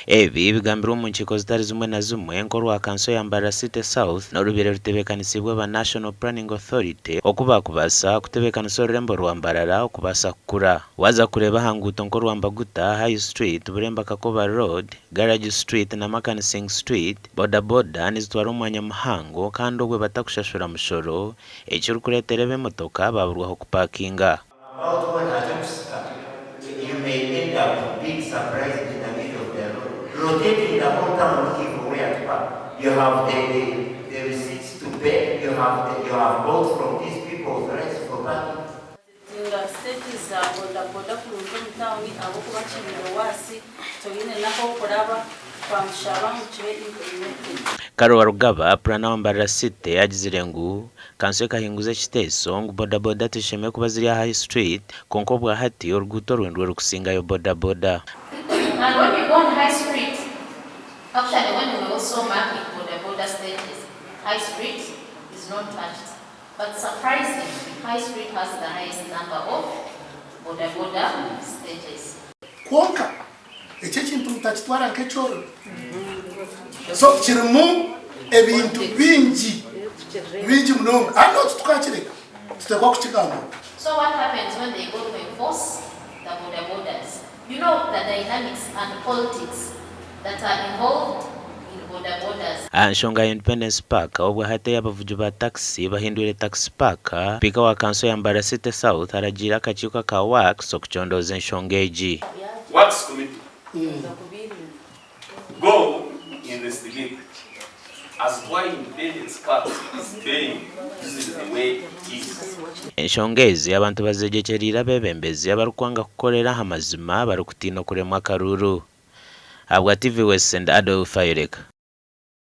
Ebi bigambirwa mu nkiiko zitari zimwe na zimwe nkorwa kanso ya Mbarara City South n'olubire rutebeekanisibwe ba National Planning Authority okuba kubasa kutebeekanisa orurembo rwa Mbarara okubasa kukura. Waza kureba hanguuto nkorwa Mbaguta High Street, Buremba Kakoba Road, Garage Street na Makanising Street, boda nizitwara omwanya muhango kandi obwe batakushashura mushoro ekirikureetera eb'emotoka baburwaho kupakinga. You may end up being surprised in the middle of the road, rotating the whole town looking for where to park. You have the receipts to pay, you have both from these people authorized for parking. Karo warugaba plana wa Mbarara City yagizire ngu kanso ekahinguza ekiteeso ngu boda tisheme kuba ziri High Street konko bwa hati oruguuto rwendwe rukusingayo boda. And when we go on High Street, actually when we also marking boda stages, High Street is not touched. But surprisingly, High Street has the highest number of boda stages. Kwonka ekyo ekintu mutakitwara nk'ekyoro. So kirimu ebintu bingi munonga ano tukakireka tutekwa kukigamba. So what happens when they go to enforce the bodas? You know the dynamics and politics that are involved in bodas. Anshonga Independence Park obwe hate y'abavugi ba taxi bahindure taxi park pika wa kanso ya Mbarara City South aragira akakiuka ka works okuchondoza enshonga egi. Works committee go investigate as why Independence Park is paying. This is the way it is. Enshonga ezi abantu bazegekerira abeebembezi abarukwanga kukorera hamazima barukutino kuremwa karuru. Abwa TV West and Adolf Fayireka.